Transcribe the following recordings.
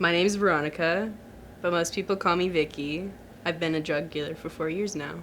My name's Veronica, but most people call me Vicky. I've been a drug dealer for 4 years now.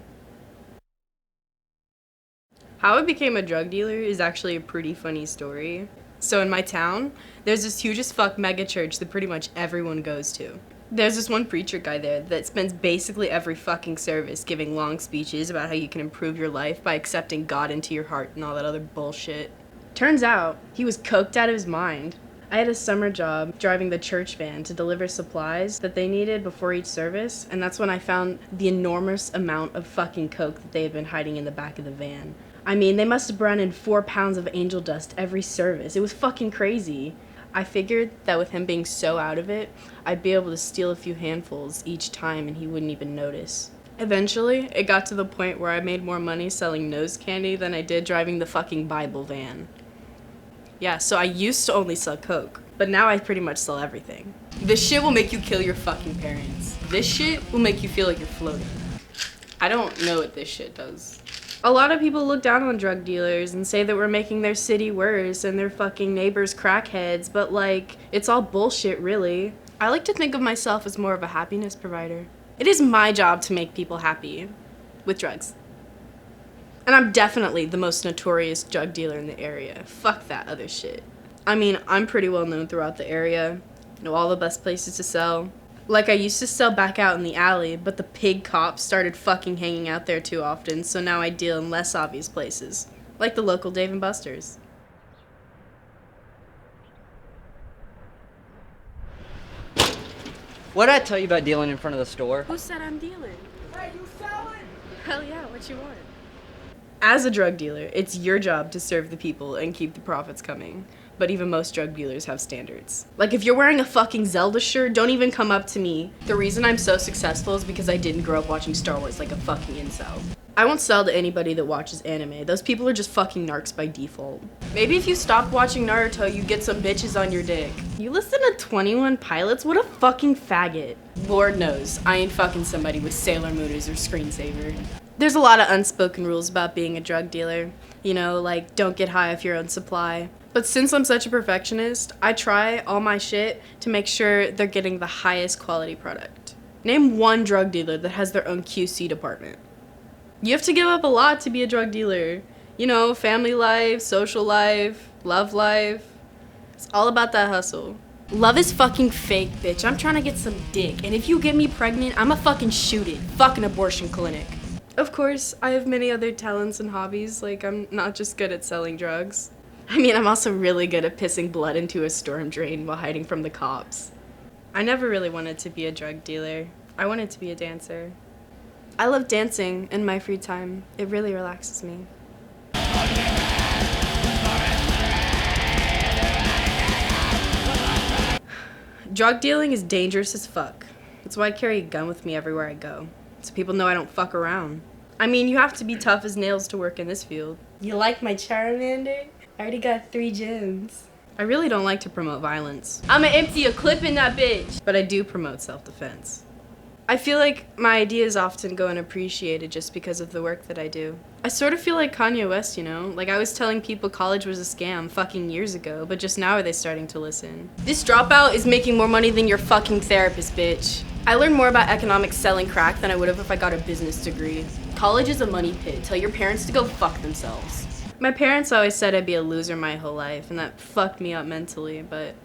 How I became a drug dealer is actually a pretty funny story. So in my town, there's this huge as fuck mega church that pretty much everyone goes to. There's this one preacher guy there that spends basically every fucking service giving long speeches about how you can improve your life by accepting God into your heart and all that other bullshit. Turns out, he was coked out of his mind. I had a summer job driving the church van to deliver supplies that they needed before each service, and that's when I found the enormous amount of fucking coke that they had been hiding in the back of the van. I mean, they must have brought in 4 pounds of angel dust every service. It was fucking crazy. I figured that with him being so out of it, I'd be able to steal a few handfuls each time and he wouldn't even notice. Eventually, it got to the point where I made more money selling nose candy than I did driving the fucking Bible van. Yeah, so I used to only sell coke, but now I pretty much sell everything. This shit will make you kill your fucking parents. This shit will make you feel like you're floating. I don't know what this shit does. A lot of people look down on drug dealers and say that we're making their city worse and their fucking neighbors crackheads, but like, it's all bullshit really. I like to think of myself as more of a happiness provider. It is my job to make people happy with drugs. And I'm definitely the most notorious drug dealer in the area. Fuck that other shit. I mean, I'm pretty well known throughout the area. Know all the best places to sell. Like, I used to sell back out in the alley, but the pig cops started fucking hanging out there too often, so now I deal in less obvious places. Like the local Dave & Buster's. What'd I tell you about dealing in front of the store? Who said I'm dealing? Hey, you selling? Hell yeah, what you want? As a drug dealer, it's your job to serve the people and keep the profits coming. But even most drug dealers have standards. Like, if you're wearing a fucking Zelda shirt, don't even come up to me. The reason I'm so successful is because I didn't grow up watching Star Wars like a fucking incel. I won't sell to anybody that watches anime. Those people are just fucking narcs by default. Maybe if you stopped watching Naruto, you get some bitches on your dick. You listen to 21 Pilots? What a fucking faggot. Lord knows, I ain't fucking somebody with Sailor Mooners or Screensaver. There's a lot of unspoken rules about being a drug dealer. You know, like, don't get high off your own supply. But since I'm such a perfectionist, I try all my shit to make sure they're getting the highest quality product. Name one drug dealer that has their own QC department. You have to give up a lot to be a drug dealer. You know, family life, social life, love life. It's all about that hustle. Love is fucking fake, bitch. I'm trying to get some dick, and if you get me pregnant, I'ma fucking shoot it. Fuck an abortion clinic. Of course, I have many other talents and hobbies, like I'm not just good at selling drugs. I mean, I'm also really good at pissing blood into a storm drain while hiding from the cops. I never really wanted to be a drug dealer. I wanted to be a dancer. I love dancing in my free time. It really relaxes me. Drug dealing is dangerous as fuck. That's why I carry a gun with me everywhere I go, so people know I don't fuck around. I mean, you have to be tough as nails to work in this field. You like my Charmander? I already got 3 gems. I really don't like to promote violence. I'ma empty a clip in that bitch! But I do promote self-defense. I feel like my ideas often go unappreciated just because of the work that I do. I sort of feel like Kanye West, you know? Like, I was telling people college was a scam fucking years ago, but just now are they starting to listen. This dropout is making more money than your fucking therapist, bitch. I learned more about economics selling crack than I would have if I got a business degree. College is a money pit. Tell your parents to go fuck themselves. My parents always said I'd be a loser my whole life, and that fucked me up mentally, but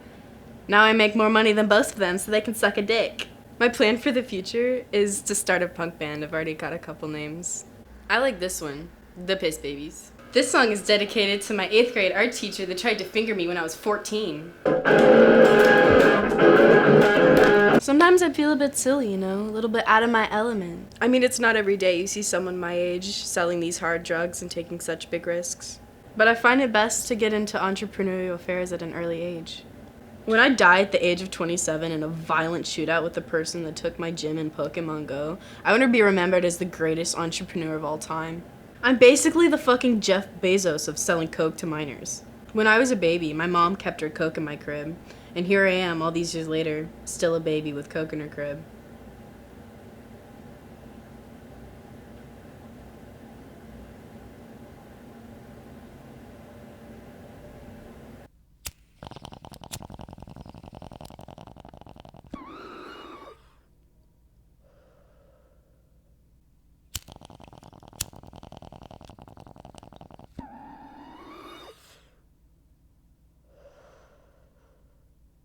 now I make more money than both of them so they can suck a dick. My plan for the future is to start a punk band. I've already got a couple names. I like this one, The Piss Babies. This song is dedicated to my 8th grade art teacher that tried to finger me when I was 14. Sometimes I feel a bit silly, you know, a little bit out of my element. I mean, it's not every day you see someone my age selling these hard drugs and taking such big risks. But I find it best to get into entrepreneurial affairs at an early age. When I die at the age of 27 in a violent shootout with the person that took my gym in Pokemon Go, I want to be remembered as the greatest entrepreneur of all time. I'm basically the fucking Jeff Bezos of selling coke to minors. When I was a baby, my mom kept her coke in my crib, and here I am all these years later, still a baby with coke in her crib.